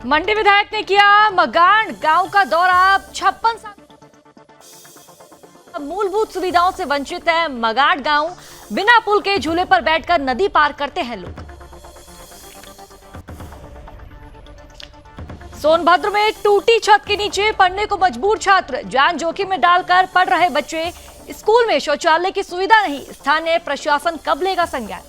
मंडी विधायक ने किया मगाण गांव का दौरा। 56 साल मूलभूत सुविधाओं से वंचित है मगाण गांव। बिना पुल के झूले पर बैठकर नदी पार करते हैं लोग। सोनभद्र में टूटी छत के नीचे पढ़ने को मजबूर छात्र। जान जोखिम में डालकर पढ़ रहे बच्चे। स्कूल में शौचालय की सुविधा नहीं। स्थानीय प्रशासन कब लेगा संज्ञान।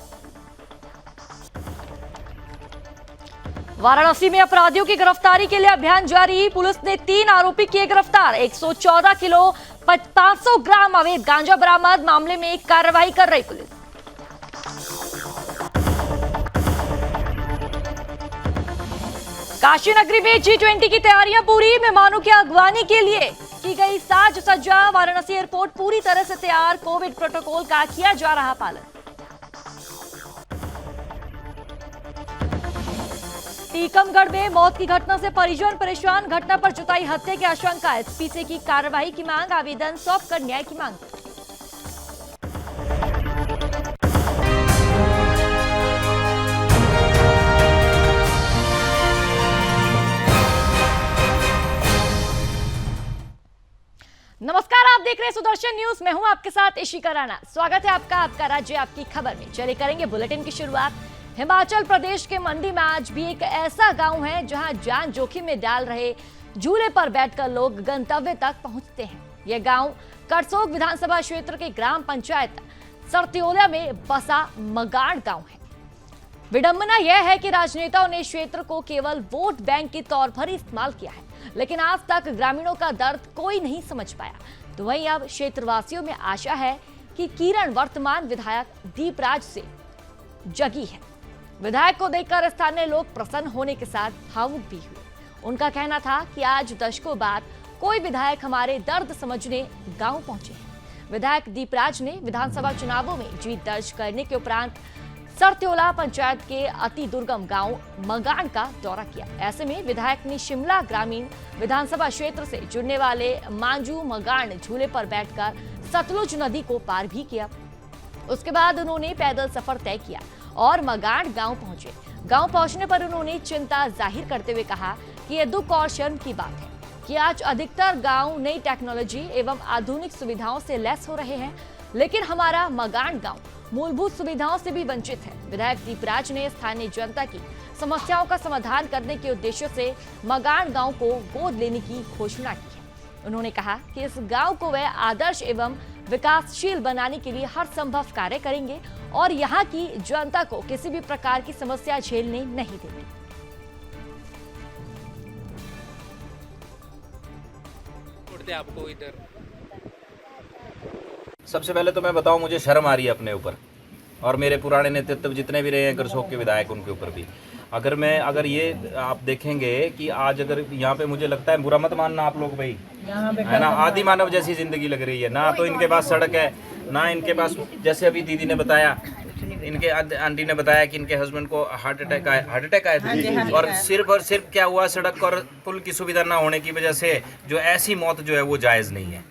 वाराणसी में अपराधियों की गिरफ्तारी के लिए अभियान जारी। पुलिस ने 3 आरोपी किए गिरफ्तार। 114 किलो 500 ग्राम अवैध गांजा बरामद। मामले में कार्रवाई कर रही पुलिस। काशी नगरी में G20 की तैयारियां पूरी। मेहमानों की अगवानी के लिए की गई साज सज्जा। वाराणसी एयरपोर्ट पूरी तरह से तैयार। कोविड प्रोटोकॉल का किया जा रहा पालन। टीकमगढ़ में मौत की घटना से परिजन परेशान। घटना पर जताई हत्या की आशंका। एसपी से की कार्रवाई की मांग। आवेदन सौंपकर न्याय की मांग। नमस्कार, आप देख रहे हैं सुदर्शन न्यूज। मैं हूं आपके साथ इशिका राणा। स्वागत है आपका राज्य आपकी खबर में। चलिए करेंगे बुलेटिन की शुरुआत। हिमाचल प्रदेश के मंडी में आज भी एक ऐसा गांव है जहां जान जोखिम में डाल रहे झूले पर बैठकर लोग गंतव्य तक पहुंचते हैं। यह गांव करसोग विधानसभा क्षेत्र के ग्राम पंचायत सरत्योला में बसा मगाण गांव है। विडंबना यह है कि राजनेताओं ने क्षेत्र को केवल वोट बैंक के तौर पर इस्तेमाल किया है, लेकिन आज तक ग्रामीणों का दर्द कोई नहीं समझ पाया। तो वहीं अब क्षेत्रवासियों में आशा है कि किरण वर्तमान विधायक दीपराज से जगी है। विधायक को देखकर स्थानीय लोग प्रसन्न होने के साथ भावुक भी हुए। उनका कहना था कि आज दशकों बाद कोई विधायक हमारे दर्द समझने गांव पहुंचे हैं। विधायक दीपराज ने विधानसभा चुनावों में जीत दर्ज करने के उपरांत सरत्योला पंचायत के अति दुर्गम गांव मगाण का दौरा किया। ऐसे में विधायक ने शिमला ग्रामीण विधानसभा क्षेत्र से जुड़ने वाले मांजू मगाण झूले पर बैठकर सतलुज नदी को पार भी किया। उसके बाद उन्होंने पैदल सफर तय किया और मगाण गांव पहुंचे। गांव पहुंचने पर उन्होंने चिंता जाहिर करते हुए कहा कि यह दुख और शर्म की बात है कि आज अधिकतर गांव नई टेक्नोलॉजी एवं आधुनिक सुविधाओं से लैस हो रहे हैं, लेकिन हमारा मगाण गांव मूलभूत सुविधाओं से भी वंचित है। विधायक दीपराज ने स्थानीय जनता की समस्याओं का समाधान करने के उद्देश्य से मगाण गांव को गोद लेने की घोषणा की है। उन्होंने कहा कि इस गांव को वह आदर्श एवं विकासशील बनाने के लिए हर संभव कार्य करेंगे और यहाँ की जनता को किसी भी प्रकार की समस्या झेलने नहीं देंगे। आपको इधर सबसे पहले तो मैं बताऊं, मुझे शर्म आ रही है अपने ऊपर और मेरे पुराने नेतृत्व जितने भी रहे हैं करसोग के विधायक, उनके ऊपर भी। अगर ये आप देखेंगे कि आज अगर यहाँ पे, मुझे लगता है, बुरा मत मानना आप लोग भाई, है ना, आदि मानव जैसी जिंदगी लग रही है। ना तो इनके पास सड़क है, ना इनके पास, जैसे अभी दीदी ने बताया, इनके आंटी ने बताया कि इनके हस्बैंड को हार्ट अटैक आया था। और सिर्फ क्या हुआ, सड़क और पुल की सुविधा ना होने की वजह से जो ऐसी मौत जो है वो जायज़ नहीं है।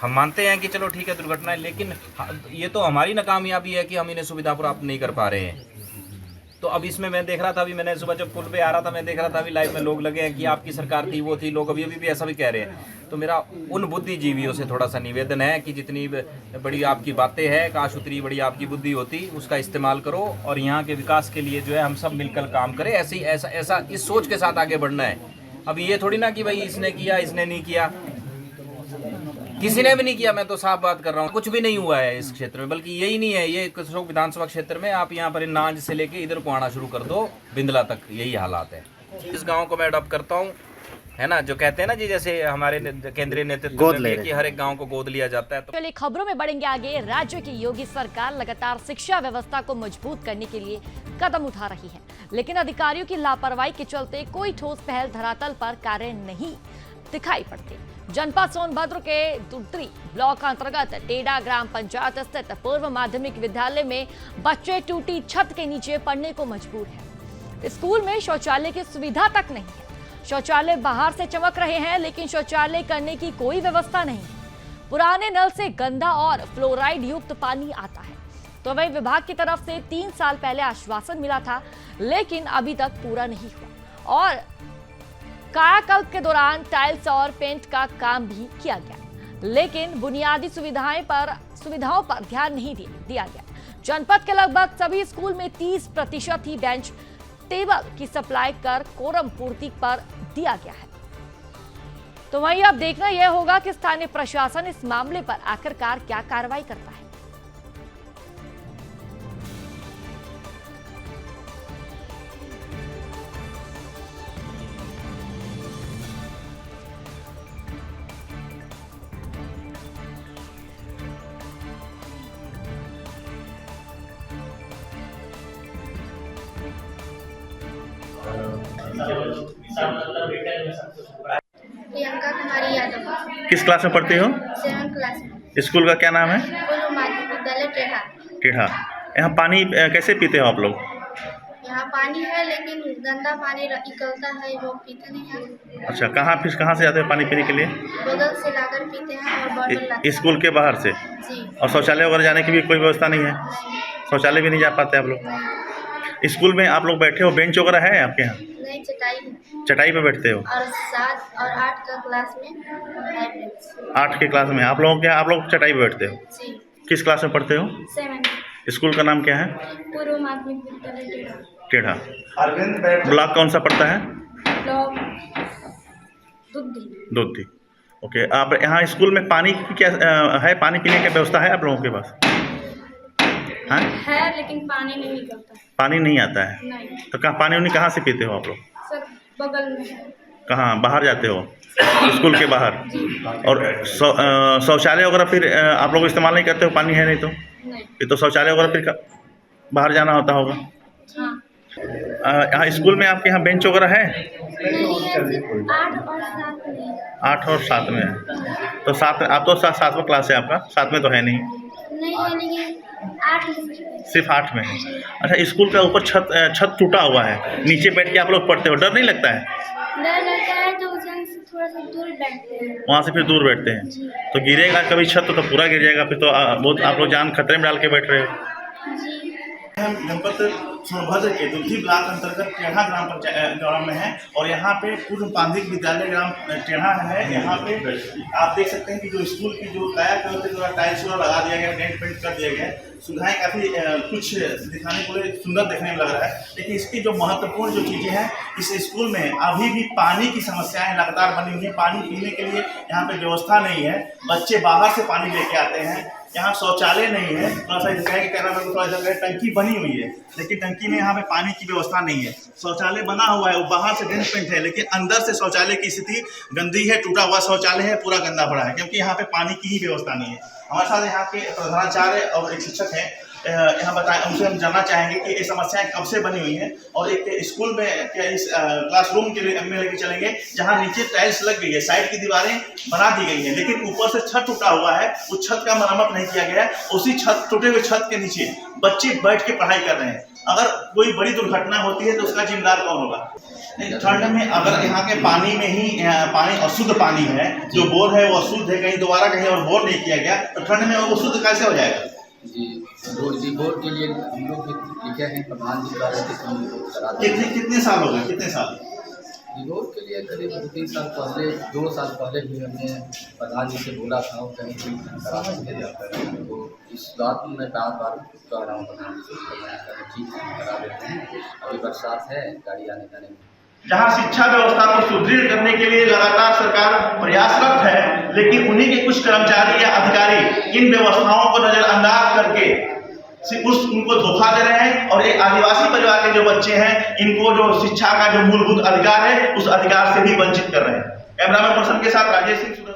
हम मानते हैं कि चलो ठीक है दुर्घटना है, लेकिन ये तो हमारी नाकामयाबी है कि हम इन्हें सुविधा प्राप्त नहीं कर पा रहे हैं। तो अब इसमें मैं देख रहा था, अभी मैंने सुबह जब पुल पे आ रहा था मैं देख रहा था, अभी लाइव में लोग लगे हैं कि आपकी सरकार थी, वो थी, लोग अभी भी ऐसा भी कह रहे हैं। तो मेरा उन बुद्धिजीवियों से थोड़ा सा निवेदन है कि जितनी बड़ी आपकी बातें हैं, काश उतनी बड़ी आपकी बुद्धि होती, उसका इस्तेमाल करो और यहाँ के विकास के लिए जो है हम सब मिलकर काम करें। ऐसा इस सोच के साथ आगे बढ़ना है। अब ये थोड़ी ना कि भाई इसने किया, इसने नहीं किया, किसी ने भी नहीं किया। मैं तो साफ बात कर रहा हूँ, कुछ भी नहीं हुआ है इस क्षेत्र में। बल्कि यही नहीं है, ये करसोग विधानसभा क्षेत्र में आप यहाँ पर नांज से लेके इधर को आना शुरू कर दो, बिंदला तक यही हालात है। इस गांव को मैं अडॉप्ट करता हूँ, है ना, जो कहते हैं ना जी, जैसे हमारे केंद्रीय नेतृत्व में कि हर एक गांव को गोद लिया जाता है। तो चलिए खबरों में बढ़ेंगे आगे। राज्य की योगी सरकार लगातार शिक्षा व्यवस्था को मजबूत करने के लिए कदम उठा रही है, लेकिन अधिकारियों की लापरवाही के चलते कोई ठोस पहल धरातल पर कार्य नहीं दिखाई पड़ती। जनपद सोनभद्र के दुर्त्री ब्लॉक अंतर्गत टेडा ग्राम पंचायत स्थित पूर्व माध्यमिक विद्यालय में बच्चे टूटी छत के नीचे पढ़ने को मजबूर हैं। स्कूल में शौचालय की सुविधा तक नहीं है। शौचालय बाहर से चमक रहे हैं, लेकिन शौचालय करने की कोई व्यवस्था नहीं है। पुराने नल से गंदा और फ्लोराइड युक्त पानी आता है। तो वही विभाग की तरफ से 3 साल पहले आश्वासन मिला था, लेकिन अभी तक पूरा नहीं हुआ और कायाकल्प के दौरान टाइल्स और पेंट का काम भी किया गया, लेकिन बुनियादी सुविधाओं पर ध्यान नहीं दिया गया। जनपद के लगभग सभी स्कूल में 30% ही बेंच टेबल की सप्लाई कर कोरम पूर्ति पर दिया गया है। तो वहीं अब देखना यह होगा कि स्थानीय प्रशासन इस मामले पर आखिरकार क्या कार्रवाई करता है। प्रियंका कुमारी यादव, किस क्लास में पढ़ती हो? 7th क्लास में, स्कूल का क्या नाम है? पूर्व माध्यमिक विद्यालय टेढ़ा। टेढ़ा। यहाँ पानी कैसे पीते हो आप लोग? यहाँ पानी है लेकिन गंदा पानी निकलता है, वो पीते नहीं हैं। अच्छा, कहाँ से आते हो पानी पीने के लिए? बगल से लाकर पीते हैं और बॉटल लाते स्कूल के बाहर से? जी। और शौचालय वगैरह जाने की भी कोई व्यवस्था नहीं है? शौचालय भी नहीं जा पाते आप लोग? स्कूल में आप लोग बैठे हो, बेंच वगैरह है आपके यहाँ? नहीं, चटाई। चटाई पे बैठते हो? और 7 और 8 का क्लास में है बेंच। 8 के क्लास में आप लोग चटाई पे बैठते हो? जी। किस क्लास में पढ़ते हो? 7। स्कूल का नाम क्या है? पूर्व माध्यमिक विद्यालय टेढ़ा। ब्लॉक कौन सा पड़ता है? ब्लॉक दुद्धि। ओके, आप यहाँ स्कूल में पानी की क्या है? पानी पीने की व्यवस्था है आप लोगों के पास? हाँ है लेकिन पानी नहीं निकलता। पानी नहीं आता है? नहीं। तो पानी कहाँ से पीते हो आप लोग? सर बगल में है। कहाँ, बाहर जाते हो स्कूल के बाहर? और शौचालय वगैरह फिर आप लोग इस्तेमाल नहीं करते हो? पानी है नहीं तो? नहीं। फिर तो शौचालय वगैरह फिर बाहर जाना होता होगा। हाँ। यहाँ स्कूल में आपके यहाँ बेंच वगैरह है? नहीं है, सिर्फ 8 और 7 में। 8 और 7 में है। तो 7 आप तो 7वां क्लास है आपका? 7 में तो है नहीं? नहीं है लेकिन 8 में। सिर्फ 8 में है। अच्छा, स्कूल का ऊपर छत टूटा हुआ है, नीचे बैठ के आप लोग पढ़ते हो, डर नहीं लगता है? डर लगता है तो उसे थोड़ा सा दूर बैठते हैं। वहाँ से फिर दूर बैठते हैं तो गिरेगा कभी छत तो पूरा गिर जाएगा, फिर तो बहुत आप लोग जान खतरे में डाल के बैठ रहे हो। जी। जनपद सोनभद्र के दुद्धि ब्लॉक अंतर्गत टेढ़ा ग्राम में है और यहाँ पे पूर्व माध्यमिक विद्यालय ग्राम टेढ़ा है। यहाँ पे आप देख सकते हैं कि जो स्कूल की जो कायाकल्प के द्वारा टाइल्स लगा दिया गया, पेंट कर दिया गया, सुविधाएं काफ़ी कुछ दिखाने को सुंदर देखने में लग रहा है, लेकिन इसकी जो महत्वपूर्ण जो चीज़ें हैं, इस स्कूल में अभी भी पानी की समस्याएं लगातार बनी हुई है। पानी पीने के लिए यहाँ पे व्यवस्था नहीं है, बच्चे बाहर से पानी लेके आते हैं। यहाँ शौचालय नहीं है, थोड़ा सा थोड़ा सा टंकी बनी हुई है लेकिन टंकी में यहाँ पे पानी की व्यवस्था नहीं है। शौचालय बना हुआ है, वो बाहर से डेंट पेंट है लेकिन अंदर से शौचालय की स्थिति गंदी है, टूटा हुआ शौचालय है, पूरा गंदा पड़ा है क्योंकि यहाँ पे पानी की ही व्यवस्था नहीं है। हमारे साथ यहाँ के प्रधानाचार्य और एक शिक्षक हैं, यहाँ बताएं, उनसे हम जानना चाहेंगे कि ये समस्याएं कब से बनी हुई हैं और एक स्कूल में क्या इस क्लासरूम के लिए में लेके चलेंगे जहाँ नीचे टाइल्स लग गई है, साइड की दीवारें बना दी गई हैं लेकिन ऊपर से छत टूटा हुआ है, उस छत का मरम्मत नहीं किया गया है। उसी टूटे हुए छत के नीचे बच्चे बैठ के पढ़ाई कर रहे हैं। अगर कोई बड़ी दुर्घटना होती है तो उसका जिम्मेदार कौन होगा? ठंड में अगर यहाँ के पानी में ही पानी अशुद्ध पानी है, जो बोर है वो अशुद्ध है, कहीं दोबारा कहीं और बोर नहीं किया गया तो ठंड में वो शुद्ध कैसे हो जाएगा? जी बोर्ड के लिए हम लोग लिखे हैं प्रधान जी द्वारा। कितने साल हो गए? कितने साल? बोर्ड के लिए करीब 2-3 साल पहले, 2 साल पहले भी हमने प्रधान जी से बोला था और कहीं भी करा देते जाता है, तो इस बात में मैं बार कह रहा हूँ प्रधान जी से ठीक करा देते हैं। अभी बरसात है, गाड़ी आने जाने में जहाँ शिक्षा व्यवस्था को सुदृढ़ करने के लिए लगातार सरकार प्रयासरत है, लेकिन उन्हीं के कुछ कर्मचारी या अधिकारी इन व्यवस्थाओं को नजरअंदाज करके उनको धोखा दे रहे हैं और एक आदिवासी परिवार के जो बच्चे हैं इनको जो शिक्षा का जो मूलभूत अधिकार है उस अधिकार से भी वंचित कर रहे हैं। कैमरामैन पर्सन के साथ राजेश सिंह।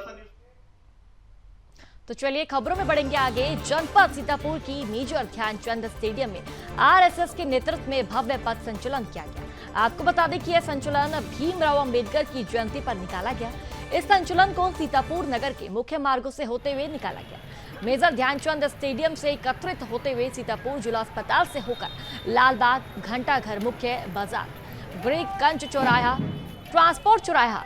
तो चलिए खबरों में बढ़ेंगे आगे। जनपद सीतापुर की मेजर ध्यानचंद स्टेडियम में आरएसएस के नेतृत्व में भव्य पथ संचलन किया गया। आपको बता दें कि यह संचलन भीमराव अंबेडकर की जयंती पर निकाला गया। इस संचलन को सीतापुर नगर के मुख्य मार्गों से होते हुए निकाला गया। मेजर ध्यानचंद स्टेडियम से एकत्रित होते हुए सीतापुर जिला अस्पताल से होकर लालबाग, घंटाघर मुख्य बाजार, ब्रिकगंज चौराहा, ट्रांसपोर्ट चौराहा,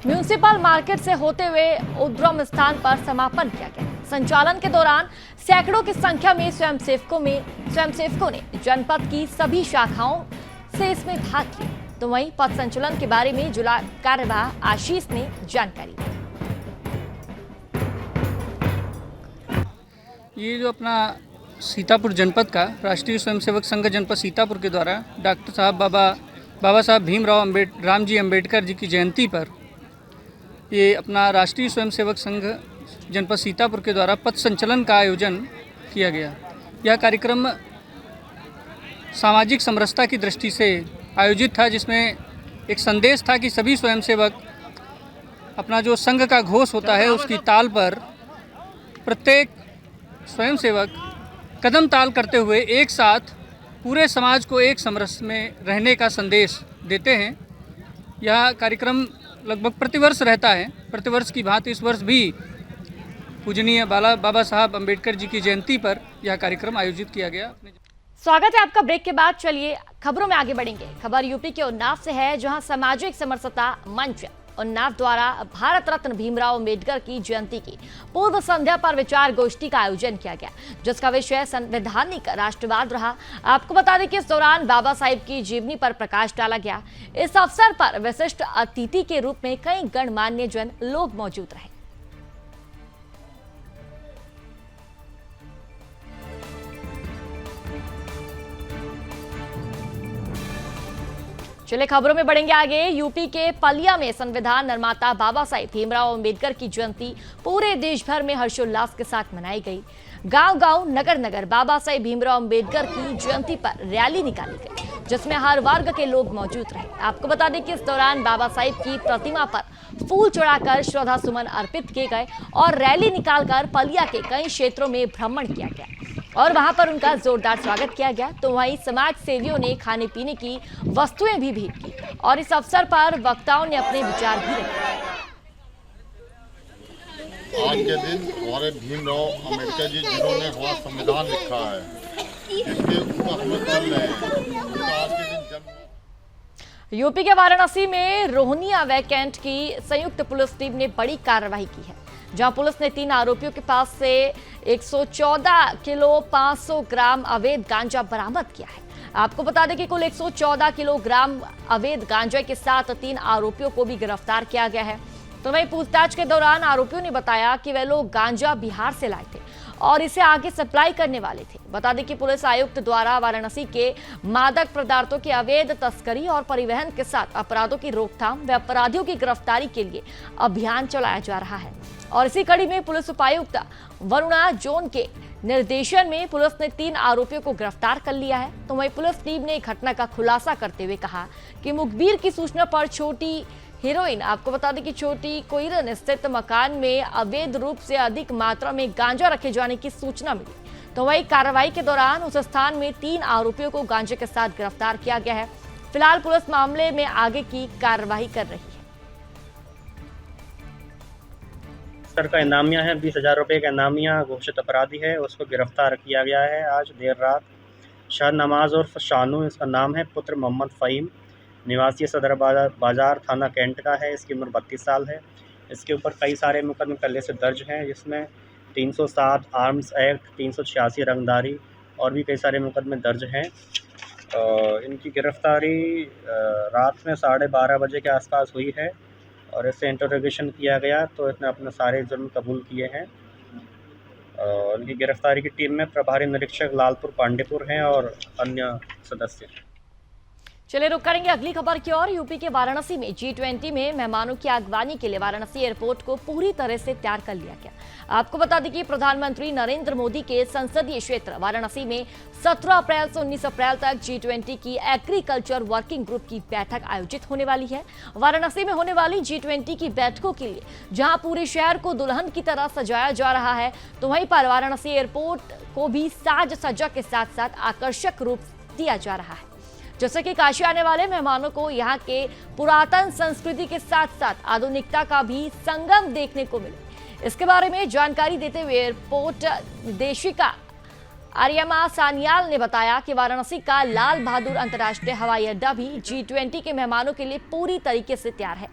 म्यूनिसिपल मार्केट से होते हुए उद्गम स्थान पर समापन किया गया। संचालन के दौरान सैकड़ों की संख्या में स्वयंसेवकों ने जनपद की सभी शाखाओं से इसमें भाग लिया। तो वहीं पथ संचलन के बारे में जिला कार्यवाह आशीष ने जानकारी दी। ये जो अपना सीतापुर जनपद का राष्ट्रीय स्वयंसेवक संघ जनपद सीतापुर के द्वारा डॉक्टर साहब बाबा साहब भीमराव रामजी अम्बेडकर जी की जयंती पर ये अपना राष्ट्रीय स्वयंसेवक संघ जनपद सीतापुर के द्वारा पथ संचलन का आयोजन किया गया। यह कार्यक्रम सामाजिक समरसता की दृष्टि से आयोजित था, जिसमें एक संदेश था कि सभी स्वयंसेवक अपना जो संघ का घोष होता है उसकी ताल पर प्रत्येक स्वयंसेवक कदम ताल करते हुए एक साथ पूरे समाज को एक समरस में रहने का संदेश देते हैं। यह कार्यक्रम लगभग प्रतिवर्ष रहता है। प्रतिवर्ष की भांति इस वर्ष भी पूजनीय बाबा साहब अम्बेडकर जी की जयंती पर यह कार्यक्रम आयोजित किया गया। स्वागत है आपका ब्रेक के बाद। चलिए खबरों में आगे बढ़ेंगे। खबर यूपी के उन्नाव से है, जहां सामाजिक समरसता मंच उन्नाव द्वारा भारत रत्न भीमराव अम्बेडकर की जयंती की पूर्व संध्या पर विचार गोष्ठी का आयोजन किया गया, जिसका विषय संवैधानिक राष्ट्रवाद रहा। आपको बता दें कि इस दौरान बाबा साहिब की जीवनी पर प्रकाश डाला गया। इस अवसर पर विशिष्ट अतिथि के रूप में कई गणमान्य जन लोग मौजूद रहे। चलिए खबरों में बढ़ेंगे आगे। यूपी के पलिया में संविधान निर्माता बाबा साहिब भीमराव अम्बेडकर की जयंती पूरे देश भर में हर्षोल्लास के साथ मनाई गई। गांव-गांव, नगर-नगर बाबा साहिब भीमराव अम्बेडकर की जयंती पर रैली निकाली गई, जिसमें हर वर्ग के लोग मौजूद रहे। आपको बता दें कि इस दौरान बाबा साहिब की प्रतिमा पर फूल चढ़ाकर श्रद्धा सुमन अर्पित किए गए और रैली निकालकर पलिया के कई क्षेत्रों में भ्रमण किया गया और वहां पर उनका जोरदार स्वागत किया गया। तो वहीं समाज सेवियों ने खाने पीने की वस्तुएं भी भेंट की और इस अवसर पर वक्ताओं ने अपने विचार भी रखे। आज के दिन हमारे भीमराव अम्बेडकर जी जिन्होंने हमारा संविधान लिखा है, इसके ऊपर हम चल रहे हैं। उनका आज के दिन जन्म। यूपी के वाराणसी में रोहनिया वैकेंट की संयुक्त पुलिस टीम ने बड़ी कार्रवाई की है, जहां पुलिस ने 3 आरोपियों के पास से 114 किलो 500 ग्राम अवैध गांजा बरामद किया है। आपको बता दें कि कुल 114 किलोग्राम अवैध गांजा के साथ 3 आरोपियों को भी गिरफ्तार किया गया है। तो वहीं पूछताछ के दौरान आरोपियों ने बताया कि वे लोग गांजा बिहार से लाए थे और इसे आगे सप्लाई करने वाले थे। बता दें कि पुलिस आयुक्त द्वारा वाराणसी के मादक पदार्थों की अवैध तस्करी और परिवहन के साथ अपराधों की रोकथाम व अपराधियों की गिरफ्तारी के लिए अभियान चलाया जा रहा है। और इसी कड़ी में पुलिस उपायुक्त वरुणा जोन के निर्देशन में पुलिस ने 3 आरोपियों को गिरफ्तार कर लिया है। तो वहीं पुलिस टीम ने घटना का खुलासा करते हुए कहा कि मुखबिर की सूचना पर छोटी हीरोइन, आपको बता दें कि छोटी कोयरन स्थित मकान में अवैध रूप से अधिक मात्रा में गांजा रखे जाने की सूचना मिली। तो वहीं कार्रवाई के दौरान उस स्थान में 3 आरोपियों को गांजे के साथ गिरफ्तार किया गया है। फिलहाल पुलिस मामले में आगे की कार्रवाई कर रही है। का इनामिया है 20,000 रुपये का इनामिया घोषित अपराधी है, उसको गिरफ्तार किया गया है आज देर रात। शाह नमाज और शानू इसका नाम है, पुत्र मोहम्मद फ़हीम, निवासी सदर बाजार थाना कैंट का है। इसकी उम्र 32 साल है। इसके ऊपर कई सारे मुकदमे पहले से दर्ज हैं, जिसमें 307 आर्म्स एक्ट, 386 रंगदारी और भी कई सारे मुकदमे दर्ज हैं। इनकी गिरफ्तारी रात में 12:30 बजे के आसपास हुई है और इससे इंटरोगेशन किया गया तो इसने अपने सारे जुर्म कबूल किए हैं। उनकी गिरफ्तारी की टीम में प्रभारी निरीक्षक लालपुर पांडेपुर हैं और अन्य सदस्य। चलिए रुक करेंगे अगली खबर की ओर। यूपी के वाराणसी में G20 में मेहमानों की आगवानी के लिए वाराणसी एयरपोर्ट को पूरी तरह से तैयार कर लिया गया। आपको बता दें कि प्रधानमंत्री नरेंद्र मोदी के संसदीय क्षेत्र वाराणसी में 17 अप्रैल से 19 अप्रैल तक G20 की एग्रीकल्चर वर्किंग ग्रुप की बैठक आयोजित होने वाली है। वाराणसी में होने वाली G20 की बैठकों के लिए जहां पूरे शहर को दुल्हन की तरह सजाया जा रहा है, तो वहीं पर वाराणसी एयरपोर्ट को भी साज सज्जा के साथ साथ आकर्षक रूप दिया जा रहा है, जैसे कि काशी आने वाले मेहमानों को यहाँ के पुरातन संस्कृति के साथ साथ आधुनिकता का भी संगम देखने को मिले। इसके बारे में जानकारी देते हुए एयरपोर्ट निदेशिका आर्यमा सान्याल ने बताया कि वाराणसी का लाल बहादुर अंतर्राष्ट्रीय हवाई अड्डा भी G20 के मेहमानों के लिए पूरी तरीके से तैयार है।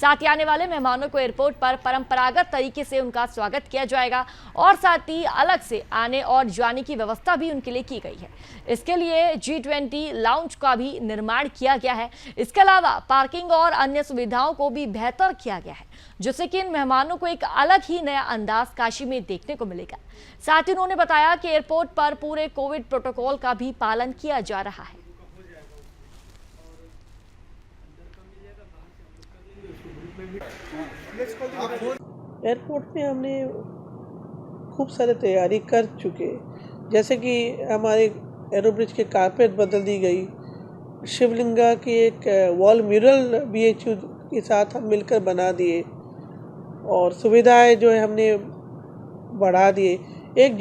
साथ ही आने वाले मेहमानों को एयरपोर्ट पर परंपरागत तरीके से उनका स्वागत किया जाएगा और साथ ही अलग से आने और जाने की व्यवस्था भी उनके लिए की गई है। इसके लिए G20 लाउंज का भी निर्माण किया गया है। इसके अलावा पार्किंग और अन्य सुविधाओं को भी बेहतर किया गया है, जिससे कि इन मेहमानों को एक अलग ही नया अंदाज काशी में देखने को मिलेगा। साथ ही उन्होंने बताया कि एयरपोर्ट पर पूरे कोविड प्रोटोकॉल का भी पालन किया जा रहा है। एयरपोर्ट में हमने खूब सारे तैयारी कर चुके, जैसे कि हमारे एरोब्रिज के कारपेट बदल दी गई, शिवलिंगा की एक वॉल म्यूरल BHU के साथ हम मिलकर बना दिए और सुविधाएं जो है हमने बढ़ा दिए। एक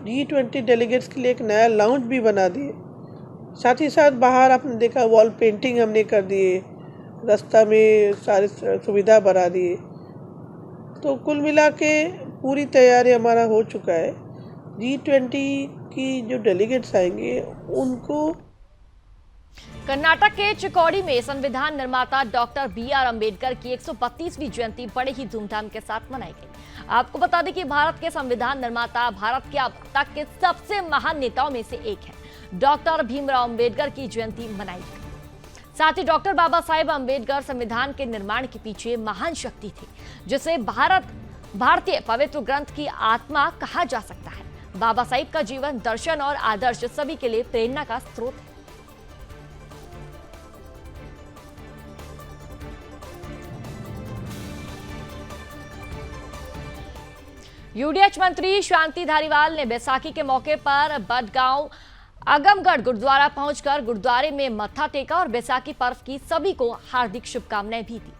G20 डेलीगेट्स के लिए एक नया लाउंज भी बना दिए। साथ ही साथ बाहर आपने देखा वॉल पेंटिंग हमने कर दिए, रास्ता में सारी सुविधा बढ़ा दिए। तो कुल मिला के पूरी तैयारी हमारा हो चुका है। G20 की जो डेलीगेट्स आएंगे उनको कर्नाटक के चिकोड़ी में संविधान निर्माता डॉक्टर BR अम्बेडकर की 132वीं जयंती बड़े ही धूमधाम के साथ मनाई गई। आपको बता दें कि भारत के संविधान निर्माता भारत के अब तक के सबसे महान नेताओं में से एक है। डॉक्टर भीमराव अम्बेडकर की जयंती मनाई गई। साथ ही डॉक्टर बाबा साहेब अम्बेडकर संविधान के निर्माण के पीछे महान शक्ति थे, जिसे भारतीय पवित्र ग्रंथ की आत्मा कहा जा सकता है। बाबा साहेब का जीवन, दर्शन और आदर्श सभी के लिए प्रेरणा का स्रोत है। UDH मंत्री शांति धारीवाल ने बैसाखी के मौके पर बडगांव आगमगढ़ गुरुद्वारा पहुंचकर गुरुद्वारे में मत्था टेका और बैसाखी पर्व की सभी को हार्दिक शुभकामनाएं भी दी।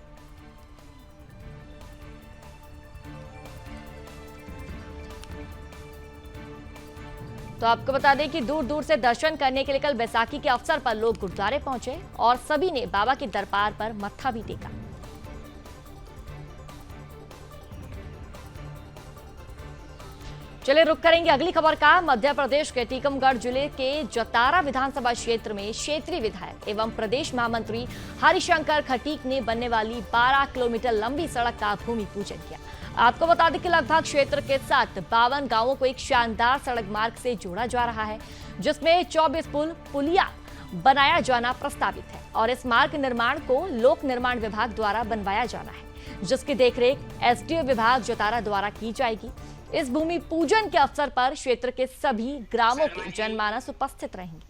तो आपको बता दें कि दूर दूर से दर्शन करने के लिए कल बैसाखी के अवसर पर लोग गुरुद्वारे पहुंचे और सभी ने बाबा के दरबार पर मत्था भी टेका। चलिए रुक करेंगे अगली खबर का। मध्य प्रदेश के टीकमगढ़ जिले के जतारा विधानसभा क्षेत्र में क्षेत्रीय विधायक एवं प्रदेश महामंत्री हरिशंकर खटीक ने बनने वाली 12 किलोमीटर लंबी सड़क का भूमि पूजन किया। आपको बता दें कि लगभग क्षेत्र के साथ 52 गांवों को एक शानदार सड़क मार्ग से जोड़ा जा रहा है, जिसमें 24 पुलिया बनाया जाना प्रस्तावित है और इस मार्ग निर्माण को लोक निर्माण विभाग द्वारा बनवाया जाना है, जिसकी देखरेख SDO विभाग जतारा द्वारा की जाएगी। इस भूमि पूजन के अवसर पर क्षेत्र के सभी ग्रामों के जनमानस उपस्थित रहेंगे।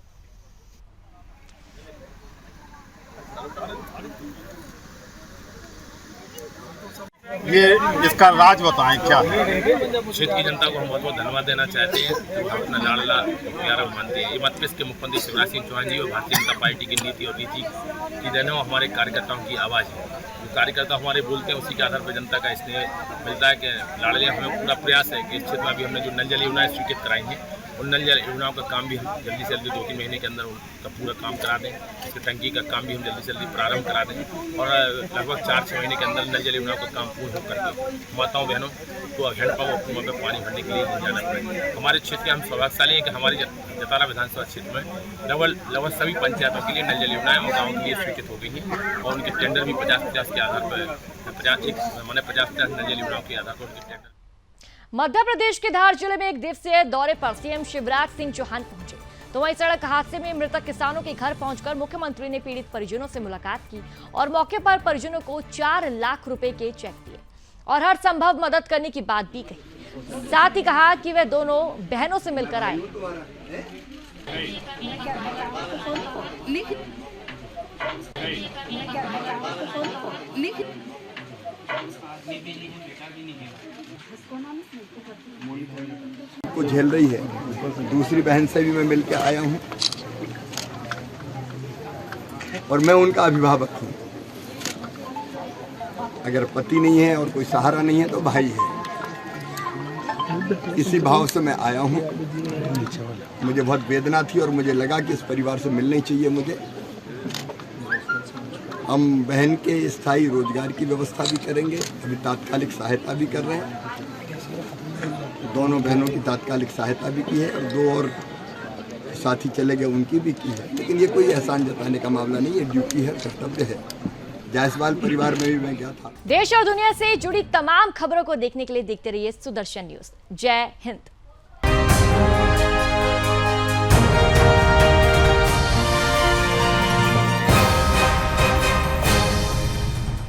ये इसका राज बताएं क्या है? क्षेत्र की जनता को हम बहुत बहुत धन्यवाद देना चाहते हैं जो हम अपना लाडला प्यारा मानते हैं। ये मध्य प्रदेश के मुख्यमंत्री शिवराज सिंह चौहान जी और भारतीय जनता पार्टी की नीति और नीति की देन है, हमारे कार्यकर्ताओं की आवाज़ है। जो कार्यकर्ता हमारे बोलते हैं उसी के आधार पर जनता का स्नेह मिलता है कि लाडले हमें पूरा प्रयास है कि इस क्षेत्र में भी हमने जो नल जल योजनाएं स्वीकृत कराई हैं उन नल जल योजनाओं का काम भी हम जल्दी से जल्दी 2-3 महीने के अंदर उनका पूरा काम करा दें। इसके टंकी का काम भी हम जल्दी से जल्दी प्रारंभ करा दें और लगभग 4-6 महीने के अंदर नल जल योजनाओं का काम पूर्ण हो करके माताओं बहनों को हैंडपम्प और कुआं में पानी भरने के लिए नहीं जाना पड़े। हमारे क्षेत्र के हम सौभाग्यशाली हैं कि हमारी जतारा विधानसभा क्षेत्र में लगभग सभी पंचायतों के लिए नल जल योजनाएं और गाँव के लिए स्वीकृत हो गई हैं और उनके टेंडर भी 50-50 के आधार पर 50-50 नल जल योजनाओं के आधार पर उनके टेंडर। मध्य प्रदेश के धार जिले में एक दिवसीय दौरे पर CM शिवराज सिंह चौहान पहुंचे, तो वहीं सड़क हादसे में मृतक किसानों के घर पहुंचकर मुख्यमंत्री ने पीड़ित परिजनों से मुलाकात की और मौके पर परिजनों को 4 लाख रुपए के चेक दिए और हर संभव मदद करने की बात भी कही। साथ ही कहा कि वे दोनों बहनों से मिलकर आए। को झेल रही है। दूसरी बहन से भी मैं मिलकर आया हूं और मैं उनका अभिभावक हूं। अगर पति नहीं है और कोई सहारा नहीं है तो भाई है। इसी भाव से मैं आया हूं। मुझे बहुत वेदना थी और मुझे लगा कि इस परिवार से मिलना ही चाहिए मुझे। हम बहन के स्थायी रोजगार की व्यवस्था भी करेंगे, अभी तात्कालिक सहायता भी कर रहे हैं। दोनों बहनों की तात्कालिक सहायता भी की है और 2 और साथी चले गए उनकी भी की है। लेकिन ये कोई एहसान जताने का मामला नहीं है, ड्यूटी है, कर्तव्य है। जायसवाल परिवार में भी मैं गया था। देश और दुनिया से जुड़ी तमाम खबरों को देखने के लिए देखते रहिए सुदर्शन न्यूज। जय हिंद।